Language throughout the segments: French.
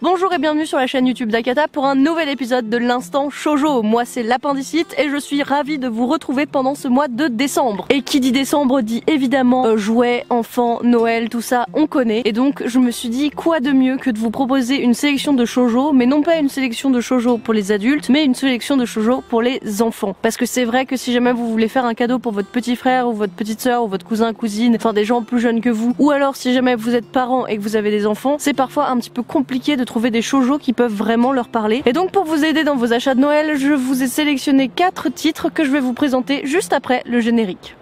Bonjour et bienvenue sur la chaîne YouTube d'Akata pour un nouvel épisode de l'instant shoujo. Moi c'est l'Appendicite et je suis ravie de vous retrouver pendant ce mois de décembre. Et qui dit décembre dit évidemment jouets, enfants, Noël, tout ça on connaît. Et donc je me suis dit quoi de mieux que de vous proposer une sélection de shoujo, mais non pas une sélection de shoujo pour les adultes, mais une sélection de shoujo pour les enfants. Parce que c'est vrai que si jamais vous voulez faire un cadeau pour votre petit frère ou votre petite soeur ou votre cousin, cousine, enfin des gens plus jeunes que vous, ou alors si jamais vous êtes parent et que vous avez des enfants, c'est parfois un petit peu compliqué de trouver des shoujo qui peuvent vraiment leur parler. Et donc pour vous aider dans vos achats de Noël, je vous ai sélectionné 4 titres que je vais vous présenter juste après le générique.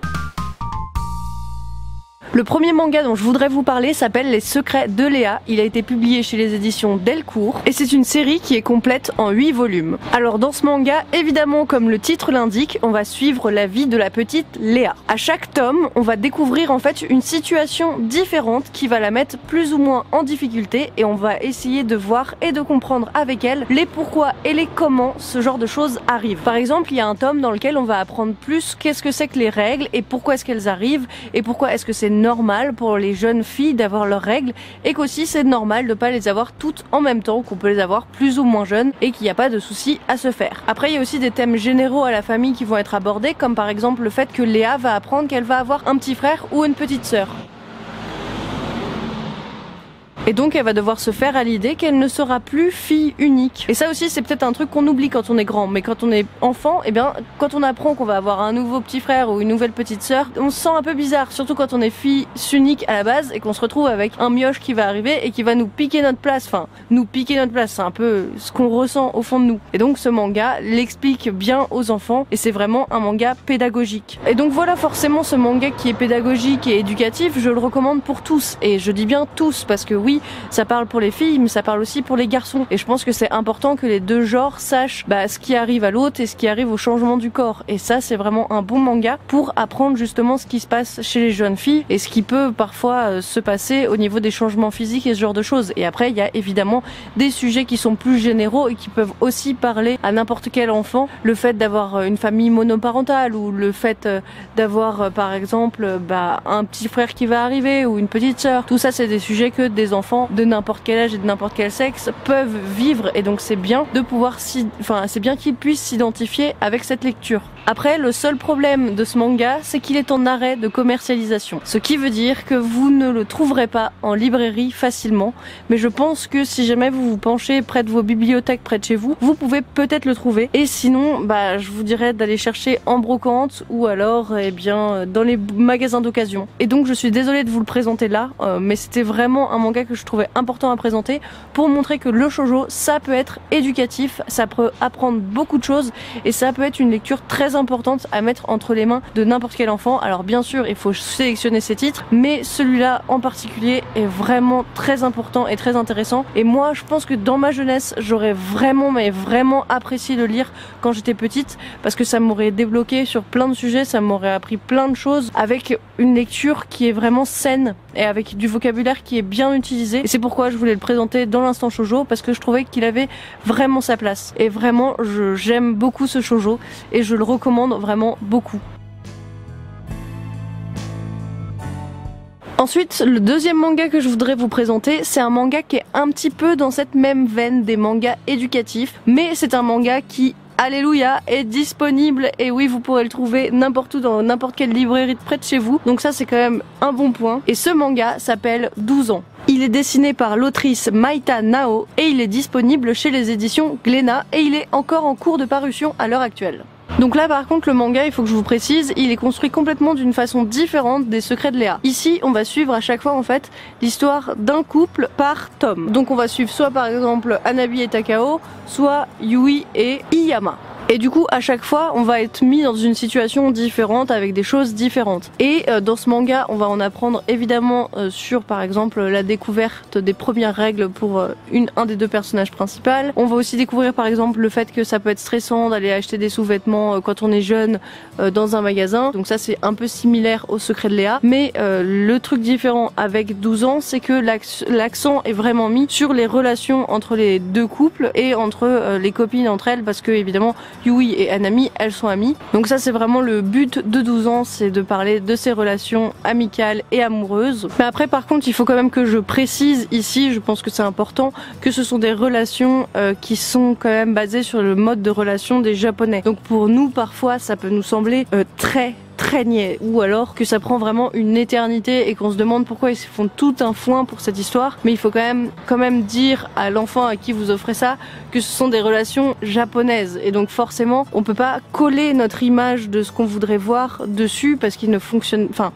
Le premier manga dont je voudrais vous parler s'appelle Les Secrets de Léa. Il a été publié chez les éditions Delcourt et c'est une série qui est complète en 8 volumes. Alors dans ce manga, évidemment comme le titre l'indique, on va suivre la vie de la petite Léa. À chaque tome, on va découvrir en fait une situation différente qui va la mettre plus ou moins en difficulté et on va essayer de voir et de comprendre avec elle les pourquoi et les comment ce genre de choses arrivent. Par exemple, il y a un tome dans lequel on va apprendre plus qu'est-ce que c'est que les règles et pourquoi est-ce qu'elles arrivent et pourquoi est-ce que c'est normal pour les jeunes filles d'avoir leurs règles et qu'aussi c'est normal de pas les avoir toutes en même temps, qu'on peut les avoir plus ou moins jeunes et qu'il n'y a pas de souci à se faire. Après il y a aussi des thèmes généraux à la famille qui vont être abordés, comme par exemple le fait que Léa va apprendre qu'elle va avoir un petit frère ou une petite sœur. Et donc elle va devoir se faire à l'idée qu'elle ne sera plus fille unique. Et ça aussi c'est peut-être un truc qu'on oublie quand on est grand, mais quand on est enfant, et bien quand on apprend qu'on va avoir un nouveau petit frère ou une nouvelle petite sœur, on se sent un peu bizarre, surtout quand on est fille unique à la base et qu'on se retrouve avec un mioche qui va arriver et qui va nous piquer notre place. Enfin, nous piquer notre place, c'est un peu ce qu'on ressent au fond de nous. Et donc ce manga l'explique bien aux enfants et c'est vraiment un manga pédagogique. Et donc voilà, forcément ce manga qui est pédagogique et éducatif, je le recommande pour tous. Et je dis bien tous parce que oui, ça parle pour les filles mais ça parle aussi pour les garçons et je pense que c'est important que les deux genres sachent ce qui arrive à l'autre et ce qui arrive au changement du corps, et ça c'est vraiment un bon manga pour apprendre justement ce qui se passe chez les jeunes filles et ce qui peut parfois se passer au niveau des changements physiques et ce genre de choses. Et après il y a évidemment des sujets qui sont plus généraux et qui peuvent aussi parler à n'importe quel enfant, le fait d'avoir une famille monoparentale ou le fait d'avoir par exemple un petit frère qui va arriver ou une petite sœur. Tout ça c'est des sujets que des enfants de n'importe quel âge et de n'importe quel sexe peuvent vivre et donc c'est bien de pouvoir c'est bien qu'ils puissent s'identifier avec cette lecture. Après, le seul problème de ce manga, c'est qu'il est en arrêt de commercialisation. Ce qui veut dire que vous ne le trouverez pas en librairie facilement, mais je pense que si jamais vous vous penchez près de vos bibliothèques près de chez vous, vous pouvez peut-être le trouver. Et sinon, je vous dirais d'aller chercher en brocante ou alors dans les magasins d'occasion. Et donc je suis désolée de vous le présenter là, mais c'était vraiment un manga que je trouvais important à présenter pour montrer que le shoujo, ça peut être éducatif, ça peut apprendre beaucoup de choses et ça peut être une lecture très importante à mettre entre les mains de n'importe quel enfant. Alors bien sûr il faut sélectionner ses titres, mais celui-là en particulier est vraiment très important et très intéressant. Et moi je pense que dans ma jeunesse j'aurais vraiment apprécié le lire quand j'étais petite, parce que ça m'aurait débloqué sur plein de sujets, ça m'aurait appris plein de choses avec une lecture qui est vraiment saine et avec du vocabulaire qui est bien utilisé. Et c'est pourquoi je voulais le présenter dans l'instant shoujo, parce que je trouvais qu'il avait vraiment sa place. Et vraiment j'aime beaucoup ce shoujo et je le recommande vraiment beaucoup. Ensuite, le deuxième manga que je voudrais vous présenter, c'est un manga qui est un petit peu dans cette même veine des mangas éducatifs, mais c'est un manga qui, alléluia, est disponible et oui, vous pourrez le trouver n'importe où dans n'importe quelle librairie de près de chez vous, donc ça c'est quand même un bon point. Et ce manga s'appelle 12 ans. Il est dessiné par l'autrice Maïta Nao et il est disponible chez les éditions Glénat et il est encore en cours de parution à l'heure actuelle. Donc là par contre le manga, il faut que je vous précise, il est construit complètement d'une façon différente des Secrets de Léa. Ici on va suivre à chaque fois en fait l'histoire d'un couple par tome. Donc on va suivre soit par exemple Hanabi et Takao, soit Yui et Iyama. Et du coup à chaque fois on va être mis dans une situation différente avec des choses différentes. Et dans ce manga on va en apprendre évidemment sur par exemple la découverte des premières règles pour un des deux personnages principaux. On va aussi découvrir par exemple le fait que ça peut être stressant d'aller acheter des sous-vêtements quand on est jeune dans un magasin. Donc ça c'est un peu similaire au Secret de Léa. Mais le truc différent avec 12 ans, c'est que l'accent est vraiment mis sur les relations entre les deux couples et entre les copines entre elles, parce que évidemment Yui et Hanami, elles sont amies. Donc ça c'est vraiment le but de 12 ans, c'est de parler de ces relations amicales et amoureuses. Mais après par contre il faut quand même que je précise ici, je pense que c'est important, que ce sont des relations qui sont quand même basées sur le mode de relation des Japonais. Donc pour nous parfois ça peut nous sembler très niais, ou alors que ça prend vraiment une éternité et qu'on se demande pourquoi ils se font tout un foin pour cette histoire. Mais il faut quand même dire à l'enfant à qui vous offrez ça que ce sont des relations japonaises, et donc forcément on peut pas coller notre image de ce qu'on voudrait voir dessus parce qu'ils ne fonctionnent, enfin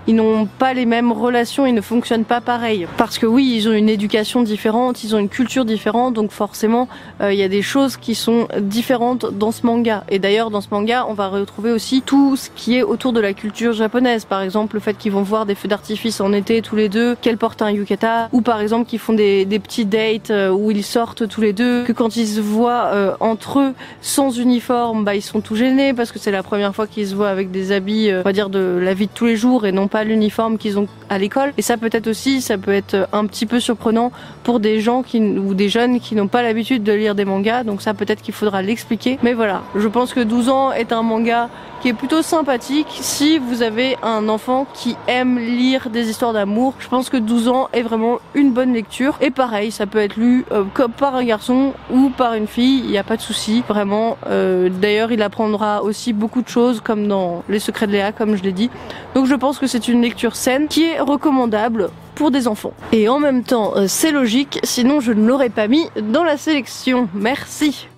ils n'ont pas les mêmes relations, ils ne fonctionnent pas pareil. Parce que oui, ils ont une éducation différente, ils ont une culture différente, donc forcément il y a des choses qui sont différentes dans ce manga. Et d'ailleurs dans ce manga on va retrouver aussi tout ce qui est autour de la culture japonaise. Par exemple le fait qu'ils vont voir des feux d'artifice en été tous les deux, qu'elle porte un yukata, ou par exemple qu'ils font des petits dates où ils sortent tous les deux, que quand ils se voient entre eux sans uniforme, bah ils sont tout gênés parce que c'est la première fois qu'ils se voient avec des habits on va dire de la vie de tous les jours et non pas l'uniforme qu'ils ont à l'école. Et ça peut-être aussi, ça peut être un petit peu surprenant pour des gens ou des jeunes qui n'ont pas l'habitude de lire des mangas, donc ça peut-être qu'il faudra l'expliquer. Mais voilà, je pense que 12 ans est un manga qui est plutôt sympathique si vous avez un enfant qui aime lire des histoires d'amour. Je pense que 12 ans est vraiment une bonne lecture, et pareil ça peut être lu comme par un garçon ou par une fille, il n'y a pas de souci vraiment. D'ailleurs il apprendra aussi beaucoup de choses comme dans Les Secrets de Léa comme je l'ai dit, donc je pense que c'est une lecture saine qui est recommandable pour des enfants. Et en même temps c'est logique, sinon je ne l'aurais pas mis dans la sélection. Merci.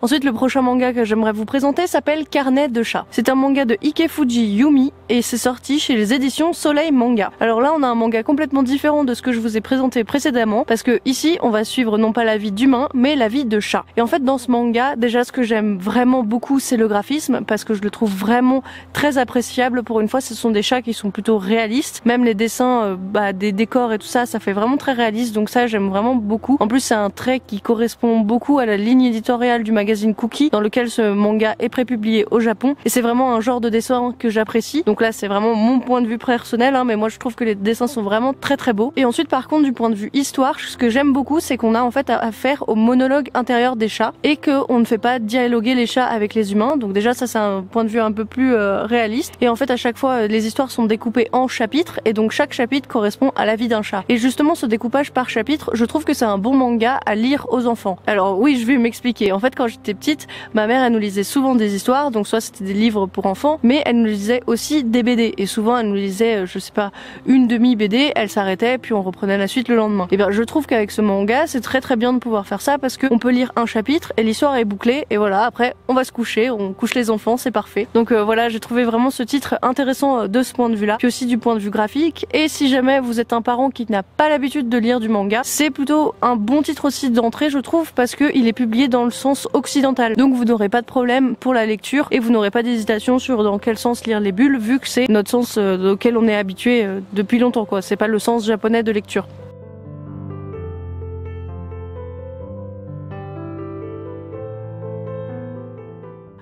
Ensuite, le prochain manga que j'aimerais vous présenter s'appelle Carnet de chat. C'est un manga de Ikefuji Yumi et c'est sorti chez les éditions Soleil Manga. Alors là, on a un manga complètement différent de ce que je vous ai présenté précédemment, parce que ici, on va suivre non pas la vie d'humain, mais la vie de chat. Et en fait, dans ce manga, déjà, ce que j'aime vraiment beaucoup, c'est le graphisme, parce que je le trouve vraiment très appréciable. Pour une fois, ce sont des chats qui sont plutôt réalistes. Même les dessins, des décors et tout ça, ça fait vraiment très réaliste. Donc ça, j'aime vraiment beaucoup. En plus, c'est un trait qui correspond beaucoup à la ligne éditoriale du magazine Cookie, dans lequel ce manga est prépublié au Japon, et c'est vraiment un genre de dessin que j'apprécie. Donc là c'est vraiment mon point de vue personnel, mais moi je trouve que les dessins sont vraiment très beaux. Et ensuite par contre du point de vue histoire, ce que j'aime beaucoup c'est qu'on a en fait affaire au monologue intérieur des chats, et qu'on ne fait pas dialoguer les chats avec les humains. Donc déjà ça c'est un point de vue un peu plus réaliste, et en fait à chaque fois les histoires sont découpées en chapitres, et donc chaque chapitre correspond à la vie d'un chat. Et justement ce découpage par chapitre, je trouve que c'est un bon manga à lire aux enfants. Alors oui, je vais m'expliquer. En fait quand j'étais petite, ma mère elle nous lisait souvent des histoires, donc soit c'était des livres pour enfants, mais elle nous lisait aussi des BD, et souvent elle nous lisait je sais pas une demi BD, elle s'arrêtait puis on reprenait la suite le lendemain. Et bien je trouve qu'avec ce manga c'est très bien de pouvoir faire ça, parce qu'on peut lire un chapitre et l'histoire est bouclée, et voilà, après on va se coucher, on couche les enfants, c'est parfait. Donc voilà, j'ai trouvé vraiment ce titre intéressant de ce point de vue là, puis aussi du point de vue graphique. Et si jamais vous êtes un parent qui n'a pas l'habitude de lire du manga, c'est plutôt un bon titre aussi d'entrée je trouve, parce que il est publié dans le sens occidental. Donc vous n'aurez pas de problème pour la lecture, et vous n'aurez pas d'hésitation sur dans quel sens lire les bulles, vu que c'est notre sens auquel on est habitué depuis longtemps quoi. C'est pas le sens japonais de lecture.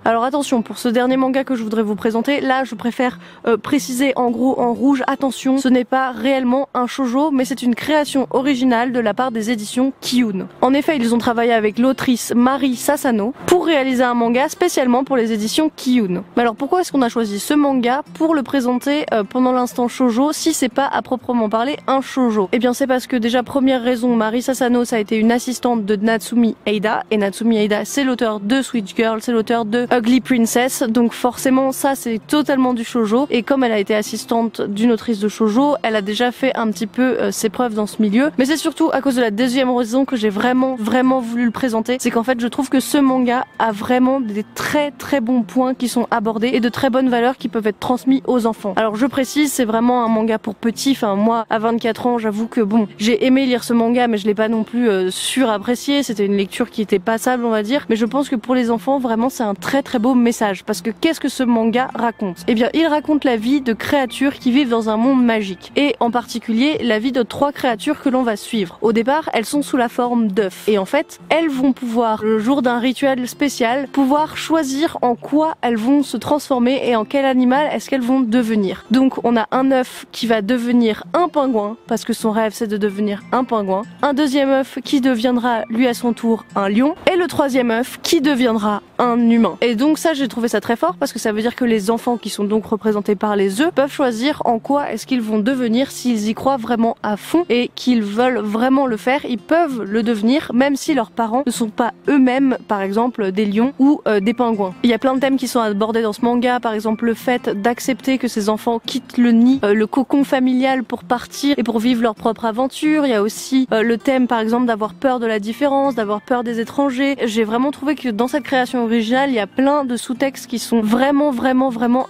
Alors attention, pour ce dernier manga que je voudrais vous présenter, là je préfère préciser en gros en rouge, attention, ce n'est pas réellement un shoujo, mais c'est une création originale de la part des éditions Kiyun. En effet, ils ont travaillé avec l'autrice Mari Sasano pour réaliser un manga spécialement pour les éditions Kiyun. Mais alors pourquoi est-ce qu'on a choisi ce manga pour le présenter pendant l'instant shoujo, si c'est pas à proprement parler un shoujo? Eh bien c'est parce que déjà, première raison, Mari Sasano ça a été une assistante de Natsumi Eida, et Natsumi Eida c'est l'auteur de Sweet Girl, c'est l'auteur de Ugly Princess, donc forcément ça c'est totalement du shoujo, et comme elle a été assistante d'une autrice de shoujo, elle a déjà fait un petit peu ses preuves dans ce milieu. Mais c'est surtout à cause de la deuxième raison que j'ai vraiment voulu le présenter, c'est qu'en fait je trouve que ce manga a vraiment des très bons points qui sont abordés, et de très bonnes valeurs qui peuvent être transmis aux enfants. Alors je précise, c'est vraiment un manga pour petits, enfin moi à 24 ans j'avoue que bon, j'ai aimé lire ce manga mais je l'ai pas non plus surapprécié, c'était une lecture qui était passable on va dire, mais je pense que pour les enfants vraiment c'est un très très beau message. Parce que qu'est-ce que ce manga raconte? Eh bien, il raconte la vie de créatures qui vivent dans un monde magique. Et en particulier, la vie de 3 créatures que l'on va suivre. Au départ, elles sont sous la forme d'œufs. Et en fait, elles vont pouvoir, le jour d'un rituel spécial, pouvoir choisir en quoi elles vont se transformer et en quel animal est-ce qu'elles vont devenir. Donc, on a un œuf qui va devenir un pingouin, parce que son rêve c'est de devenir un pingouin. Un deuxième œuf qui deviendra lui à son tour un lion. Et le troisième œuf qui deviendra un humain. Et donc ça, j'ai trouvé ça très fort parce que ça veut dire que les enfants qui sont donc représentés par les œufs peuvent choisir en quoi est-ce qu'ils vont devenir s'ils y croient vraiment à fond et qu'ils veulent vraiment le faire. Ils peuvent le devenir même si leurs parents ne sont pas eux-mêmes, par exemple, des lions ou des pingouins. Il y a plein de thèmes qui sont abordés dans ce manga, par exemple le fait d'accepter que ces enfants quittent le nid, le cocon familial pour partir et pour vivre leur propre aventure. Il y a aussi le thème, par exemple, d'avoir peur de la différence, d'avoir peur des étrangers. J'ai vraiment trouvé que dans cette création originale, il y a plein de sous-textes qui sont vraiment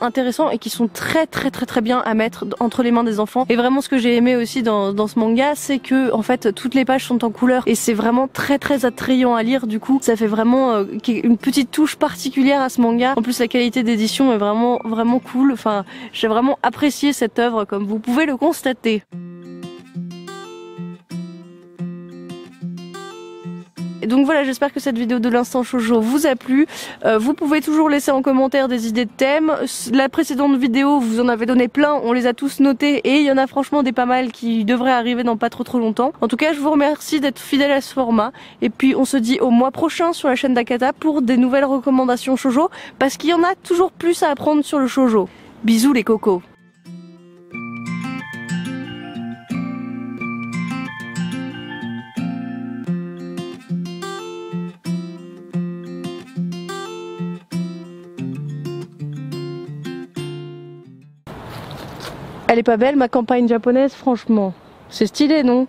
intéressants et qui sont très bien à mettre entre les mains des enfants. Et vraiment, ce que j'ai aimé aussi dans ce manga, c'est que en fait toutes les pages sont en couleur et c'est vraiment très attrayant à lire. Du coup, ça fait vraiment une petite touche particulière à ce manga. En plus, la qualité d'édition est vraiment cool. Enfin, j'ai vraiment apprécié cette œuvre, comme vous pouvez le constater. Donc voilà, j'espère que cette vidéo de l'instant shoujo vous a plu. Vous pouvez toujours laisser en commentaire des idées de thèmes. La précédente vidéo, vous en avez donné plein, on les a tous notés et il y en a franchement des pas mal qui devraient arriver dans pas trop longtemps. En tout cas, je vous remercie d'être fidèle à ce format et puis on se dit au mois prochain sur la chaîne d'Akata pour des nouvelles recommandations shoujo parce qu'il y en a toujours plus à apprendre sur le shoujo. Bisous les cocos. Elle est pas belle ma campagne japonaise, franchement. C'est stylé, non?